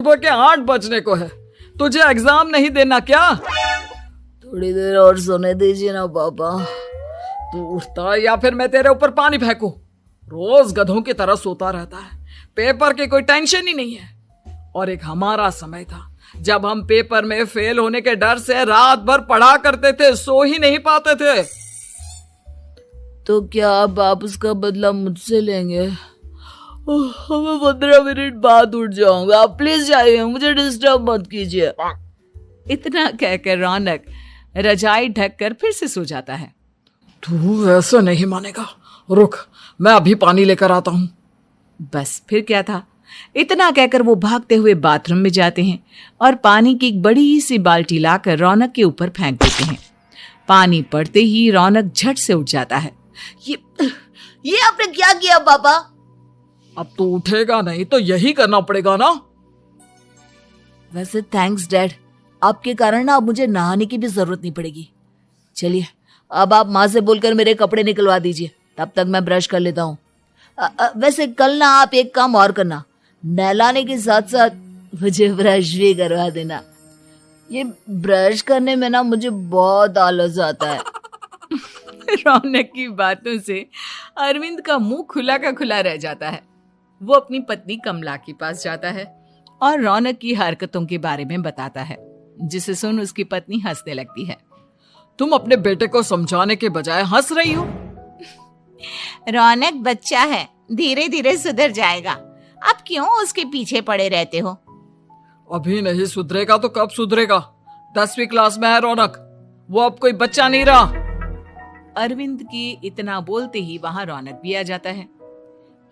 सुबह के 8 बजने को है, तुझे एग्जाम नहीं देना क्या? थोड़ी देर और सोने दीजिए ना पापा। तू उठता या फिर मैं तेरे ऊपर पानी फेंकूं? रोज गधों की तरह सोता रहता है, पेपर की कोई टेंशन ही नहीं है। और एक हमारा समय था जब हम पेपर में फेल होने के डर से रात भर पढ़ा करते थे, सो ही नहीं पाते थे। तो क्या आप उसका बदला मुझसे लेंगे? मैं 15 मिनट बाद उठ जाऊंगा, आप प्लीज जाइए, मुझे डिस्टर्ब मत कीजिए। इतना कहकर रौनक रजाई ढककर फिर से सो जाता है। तू ऐसा नहीं मानेगा, रुक मैं अभी पानी लेकर आता हूं। बस फिर क्या था, इतना कहकर वो भागते हुए बाथरूम में जाते हैं और पानी की एक बड़ी सी बाल्टी लाकर रौनक के ऊपर फेंक देते हैं। पानी पड़ते ही रौनक झट से उठ जाता है। ये आपने क्या किया पापा? अब तो उठेगा नहीं तो यही करना पड़ेगा ना। वैसे थैंक्स डैड, आपके कारण ना अब मुझे नहाने की भी जरूरत नहीं पड़ेगी। चलिए अब आप माँ से बोलकर मेरे कपड़े निकलवा दीजिए, तब तक मैं ब्रश कर लेता हूँ। वैसे कल ना आप एक काम और करना, नहलाने के साथ साथ मुझे ब्रश भी करवा देना। ये ब्रश करने में ना मुझे बहुत आलस आता है। रौनक की बातों से अरविंद का मुंह खुला का खुला रह जाता है। वो अपनी पत्नी कमला के पास जाता है और रौनक की हरकतों के बारे में बताता है, जिसे सुन उसकी पत्नी हंसने लगती है। तुम अपने बेटे को समझाने के बजाय हंस रही हो। रौनक बच्चा है, धीरे धीरे सुधर जाएगा, आप क्यों उसके पीछे पड़े रहते हो? अभी नहीं सुधरेगा तो कब सुधरेगा? 10वीं क्लास में है रौनक, वो अब कोई बच्चा नहीं रहा। अरविंद की इतना बोलते ही वहां रौनक भी आ जाता है।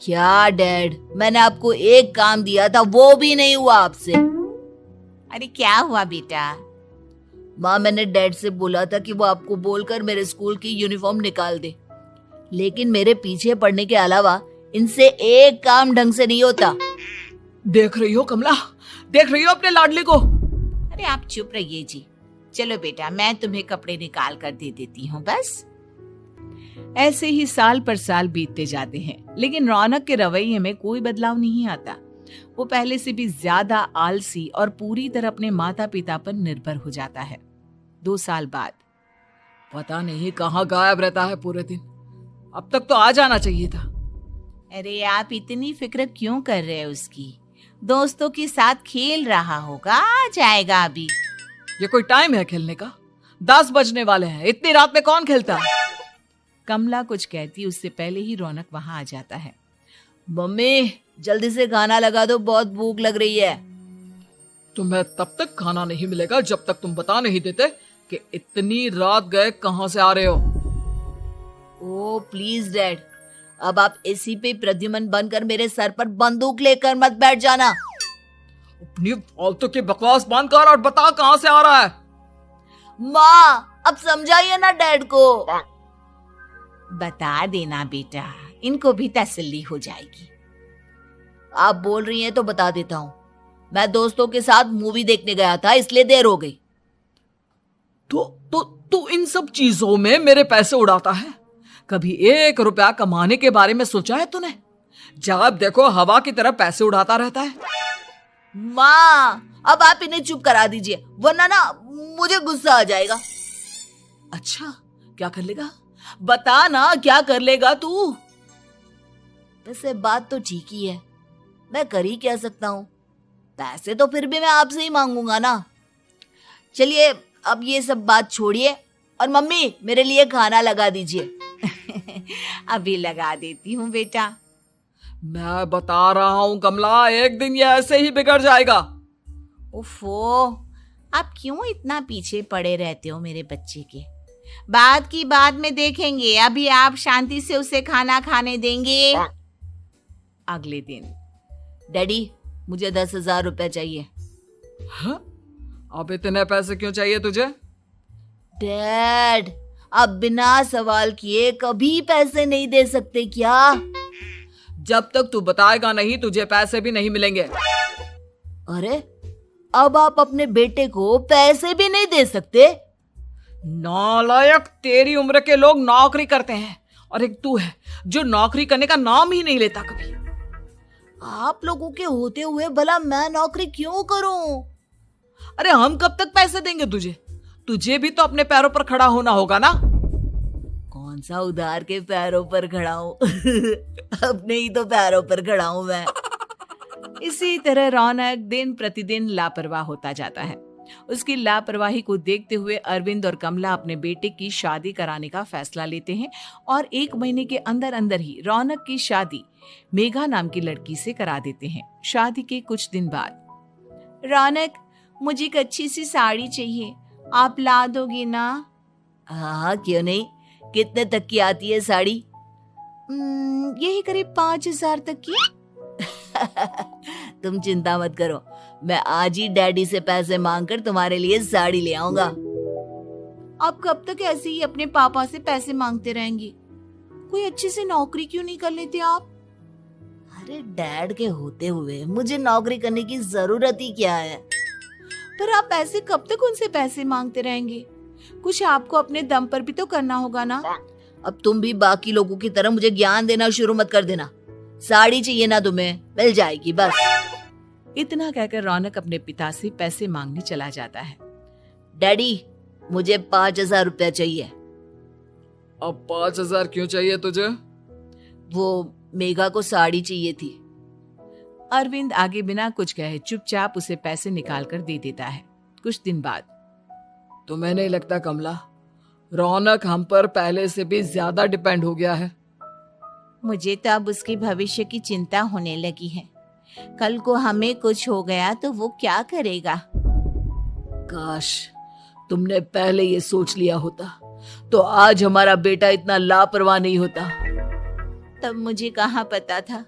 क्या डैड, मैंने आपको एक काम दिया था, वो भी नहीं हुआ आपसे। अरे क्या हुआ बेटा? माँ, मैंने डैड से बोला था कि वो आपको बोलकर मेरे स्कूल की यूनिफॉर्म निकाल दे, लेकिन मेरे पीछे पड़ने के अलावा इनसे एक काम ढंग से नहीं होता। देख रही हो कमला, देख रही हो अपने लाडले को? अरे आप चुप रहिए जी। चलो बेटा, मैं तुम्हें कपड़े निकाल कर दे देती हूँ बस। ऐसे ही साल पर साल बीतते जाते हैं, लेकिन रौनक के रवैये में कोई बदलाव नहीं आता। वो पहले से भी ज्यादा आलसी और पूरी तरह अपने माता पिता पर निर्भर हो जाता है। 2 साल बाद पता नहीं कहाँ गायब रहता है पूरे दिन, अब तक तो आ जाना चाहिए था। अरे आप इतनी फिक्र क्यों कर रहे हैं उसकी? दोस्तों के साथ खेल रहा होगा, आ जाएगा अभी। ये कोई टाइम है खेलने का? 10 बजने वाले हैं, इतनी रात में कौन खेलता है? कमला कुछ कहती उससे पहले ही रौनक वहां आ जाता है। मम्मी जल्दी से खाना लगा दो, बहुत भूख लग रही है। तुम्हें तब तक खाना नहीं मिलेगा जब तक तुम बता नहीं देते कि इतनी रात गए कहां से आ रहे हो। ओ प्लीज डैड, अब आप एसी पे प्रद्युमन बनकर मेरे सर पर बंदूक लेकर मत बैठ जाना। अपनी फालतू की बकवास बंद कर और बता कहां से आ रहा है। माँ अब समझाइए ना डैड को। बता देना बेटा, इनको भी तसल्ली हो जाएगी। आप बोल रही हैं तो बता देता हूँ, मैं दोस्तों के साथ मूवी देखने गया था, इसलिए देर हो गई। तो इन सब चीजों में मेरे पैसे उड़ाता है। कभी 1 रुपया कमाने के बारे में सोचा है तूने? जब देखो हवा की तरह पैसे उड़ाता रहता है। माँ अब आप इन्हें चुप करा दीजिए, वरना ना मुझे गुस्सा आ जाएगा। अच्छा क्या कर लेगा? बता ना क्या कर लेगा तू? वैसे बात तो ठीक ही है, मैं कर ही क्या सकता हूँ, पैसे तो फिर भी मैं आपसे ही मांगूंगा ना। चलिए अब ये सब बात छोड़िए और मम्मी मेरे लिए खाना लगा दीजिए। अभी लगा देती हूँ बेटा। मैं बता रहा हूँ कमला, एक दिन ये ऐसे ही बिगड़ जाएगा। ओफो, आप क्यों इतना पीछे पड़े रहते हो मेरे बच्चे के? बाद की बात में देखेंगे, अभी आप शांति से उसे खाना खाने देंगे। अगले दिन डैडी मुझे 10,000 रुपए चाहिए। हाँ? अब इतने पैसे क्यों चाहिए तुझे? डैड आप बिना सवाल किए कभी पैसे नहीं दे सकते क्या? जब तक तू बताएगा नहीं तुझे पैसे भी नहीं मिलेंगे। अरे अब आप अपने बेटे को पैसे भी नहीं दे सकते? नालायक, तेरी उम्र के लोग नौकरी करते हैं और एक तू है जो नौकरी करने का नाम ही नहीं लेता कभी। आप लोगों के होते हुए भला मैं नौकरी क्यों करूं? अरे हम कब तक पैसे देंगे तुझे? तुझे भी तो अपने पैरों पर खड़ा होना होगा ना। कौन सा उधार के पैरों पर खड़ा हूं? अपने ही तो पैरों पर खड़ा हूं मैं। इसी तरह रौनक दिन प्रतिदिन लापरवाह होता जाता है। उसकी लापरवाही को देखते हुए अरविंद और कमला अपने बेटे की शादी कराने का फैसला लेते हैं और 1 महीने के अंदर अंदर ही रौनक की शादी मेघा नाम की लड़की से करा देते हैं। शादी के कुछ दिन बाद, रौनक, मुझे एक अच्छी सी साड़ी चाहिए, आप ला दोगे ना? हाँ, क्यों नहीं। कितने तक की आती है साड़ी? यही करीब 5,000 तक की। तुम चिंता मत करो, मैं आज ही डैडी से पैसे मांगकर तुम्हारे लिए साड़ी ले आऊंगा। आप कब तक ऐसे ही अपने पापा से पैसे मांगते रहेंगे? कोई अच्छी सी नौकरी क्यों नहीं कर लेते आप? अरे डैड के होते हुए मुझे नौकरी करने की जरूरत ही क्या है? पर आप ऐसे कब तक उनसे पैसे मांगते रहेंगे? कुछ आपको अपने दम पर भी तो करना होगा ना। अब तुम भी बाकी लोगों की तरह मुझे ज्ञान देना शुरू मत कर देना। साड़ी चाहिए ना तुम्हें, मिल जाएगी बस। इतना कहकर रौनक अपने पिता से पैसे मांगने चला जाता है। डैडी, मुझे 5,000 रुपया चाहिए। अब 5,000 क्यों चाहिए तुझे? वो मेघा को साड़ी चाहिए थी। अरविंद आगे बिना कुछ कहे चुपचाप उसे पैसे निकाल कर दे देता है। कुछ दिन बाद, तुम्हें नहीं लगता कमला, रौनक हम पर पहले से भी ज्यादा डिपेंड हो गया है? मुझे तो अब उसके भविष्य की चिंता होने लगी है। कल को हमें कुछ हो गया तो वो क्या करेगा? काश तुमने पहले ये सोच लिया होता तो आज हमारा बेटा इतना लापरवाह नहीं होता। तब मुझे कहाँ पता था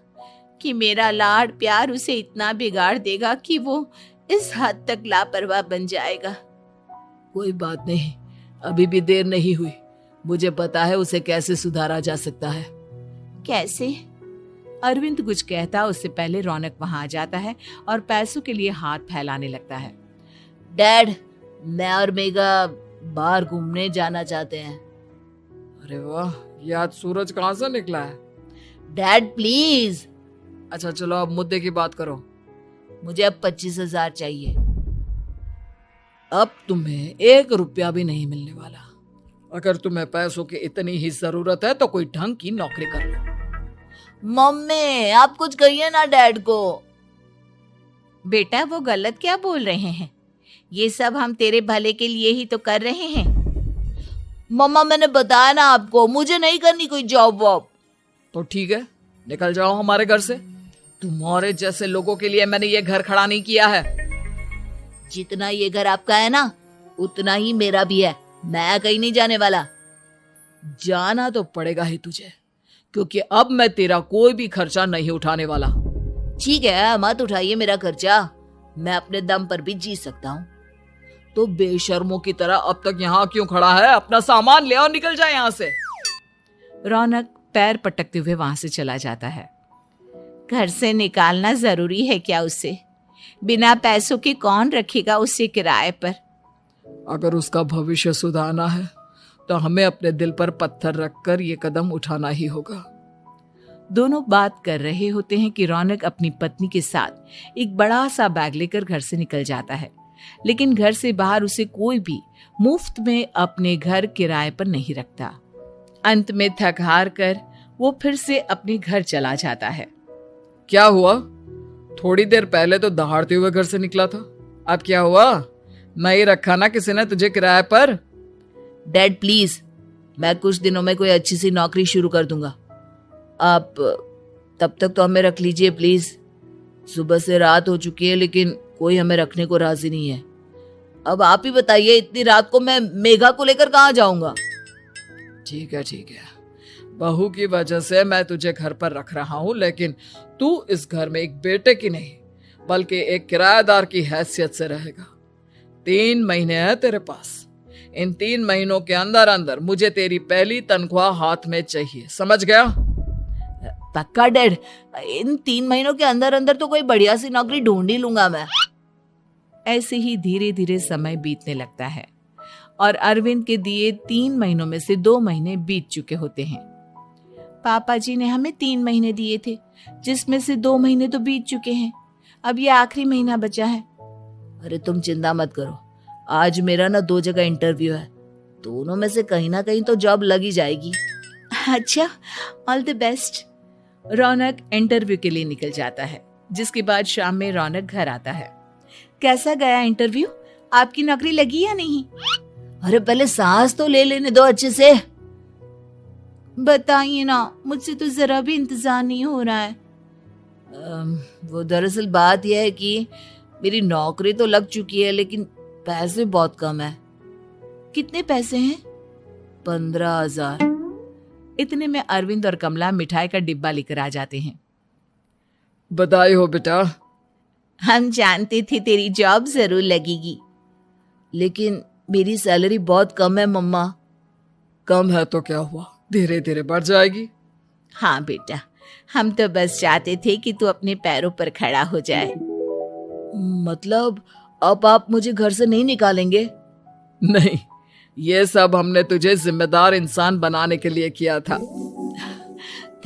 कि मेरा लाड प्यार उसे इतना बिगाड़ देगा कि वो इस हद तक लापरवाह बन जाएगा। कोई बात नहीं, अभी भी देर नहीं हुई। मुझे पता है उसे कैसे सुधारा जा सकता है। कैसे? अरविंद कुछ कहता उससे पहले रौनक वहां आ जाता है और पैसों के लिए हाथ फैलाने लगता है। डैड, मैं और मेघा बाहर घूमने जाना चाहते हैं। अरे वाह, ये आज सूरज कहाँ से निकला है? Dad please. अच्छा चलो अब मुद्दे की बात करो। मुझे अब 25,000 चाहिए। अब तुम्हें 1 रुपया भी नहीं मिलने वाला। अगर तुम्हें पैसों की इतनी ही जरूरत है तो कोई ढंग की नौकरी कर लो। मम्मी, आप कुछ कहिए ना डैड को। बेटा, वो गलत क्या बोल रहे हैं? ये सब हम तेरे भले के लिए ही तो कर रहे हैं। मम्मा, मैंने बताया ना आपको, मुझे नहीं करनी कोई जॉब वॉब। तो ठीक है, निकल जाओ हमारे घर से। तुम्हारे जैसे लोगों के लिए मैंने ये घर खड़ा नहीं किया है। जितना ये घर आपका है ना, उतना ही मेरा भी है। मैं कहीं नहीं जाने वाला। जाना तो पड़ेगा ही तुझे, क्योंकि अब मैं तेरा कोई भी खर्चा नहीं उठाने वाला। ठीक है, मत उठाइए मेरा खर्चा, मैं अपने दम पर भी जी सकता हूँ। तो बेशर्मों की तरह अब तक यहाँ क्यों खड़ा है? अपना सामान ले और निकल जाए यहाँ से। रौनक पैर पटकते हुए वहां से चला जाता है। घर से निकालना जरूरी है क्या उसे? बिना पैसों के कौन रखेगा उसे किराए पर? अगर उसका भविष्य सुधारना है तो हमें अपने दिल पर पत्थर रखकर ये कदम उठाना ही होगा। दोनों बात कर रहे होते हैं कि रौनक अपनी पत्नी के साथ एक बड़ा सा बैग लेकर घर से निकल जाता है, लेकिन घर से बाहर उसे कोई भी मुफ्त में अपने घर किराए पर नहीं रखता। अंत में थक हार कर वो फिर से अपने घर चला जाता है। क्या हुआ? थोड़ी देर पहले तो दहाड़ते हुए घर से निकला था, अब क्या हुआ? नहीं रखा ना किसी ने तुझे किराए पर? डैड प्लीज, मैं कुछ दिनों में कोई अच्छी सी नौकरी शुरू कर दूंगा। आप तब तक तो हमें रख लीजिए प्लीज। सुबह से रात हो चुकी है लेकिन कोई हमें रखने को राजी नहीं है। अब आप ही बताइए, इतनी रात को मैं मेघा को लेकर कहाँ जाऊंगा? ठीक है, बहू की वजह से मैं तुझे घर पर रख रहा हूँ, लेकिन तू इस घर में एक बेटे की नहीं बल्कि एक किराएदार की हैसियत से रहेगा। 3 महीने है तेरे पास। इन 3 महीनों के अंदर अंदर मुझे तेरी पहली तनख्वाह हाथ में चाहिए, समझ गया? पक्का डैड, इन 3 महीनों के अंदर अंदर तो कोई बढ़िया सी नौकरी ढूंढ ही लूंगा मैं। ऐसे ही धीरे धीरे समय बीतने लगता है और अरविंद के दिए 3 महीनों में से 2 महीने बीत चुके होते हैं। पापा जी ने हमें 3 महीने दिए थे, जिसमें से 2 महीने तो बीत चुके हैं। अब ये आखिरी महीना बचा है। अरे तुम चिंता मत करो, आज मेरा ना 2 जगह इंटरव्यू है, दोनों में से कहीं ना कहीं तो जॉब लग ही जाएगी। अच्छा, all the best. Raunak interview के लिए निकल जाता है, जिसके बाद शाम में रौनक घर आता है। कैसा गया इंटरव्यू? आपकी नौकरी लगी या नहीं? अरे पहले सांस तो ले लेने दो अच्छे से। बताइए ना, मुझसे तो जरा भी इंतजार नहीं हो रहा है। वो दरअसल बात यह है कि मेरी नौकरी तो लग चुकी है, लेकिन पैसे बहुत कम है। कितने पैसे हैं? 15,000। इतने में अरविंद और कमला मिठाई का डिब्बा लेकर आ जाते हैं। बधाई हो बेटा। हम जानते थे तेरी जॉब जरूर लगेगी। लेकिन मेरी सैलरी बहुत कम है मम्मा। कम है तो क्या हुआ, धीरे धीरे बढ़ जाएगी। हाँ बेटा, हम तो बस चाहते थे कि तू अपने पैरों पर खड़ा हो जाए। मतलब अब आप मुझे घर से नहीं निकालेंगे? नहीं, ये सब हमने तुझे जिम्मेदार इंसान बनाने के लिए किया था।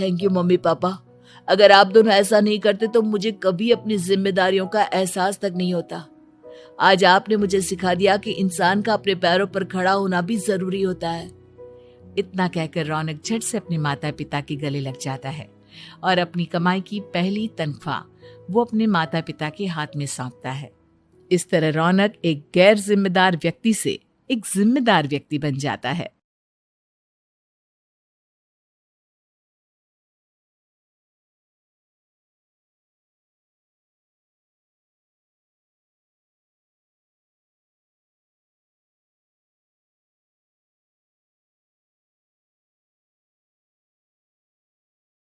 Thank you mummy papa. अगर आप दोनों ऐसा नहीं करते तो मुझे कभी अपनी जिम्मेदारियों का एहसास तक नहीं होता। आज आपने मुझे सिखा दिया कि इंसान का अपने पैरों पर खड़ा होना भी जरूरी होता है। इतना कहकर रौनक झट से अपने माता पिता के गले लग जाता है और अपनी कमाई की पहली तनख्वाह वो अपने माता पिता के हाथ में सौंपता है। इस तरह रौनक एक गैर जिम्मेदार व्यक्ति से एक जिम्मेदार व्यक्ति बन जाता है।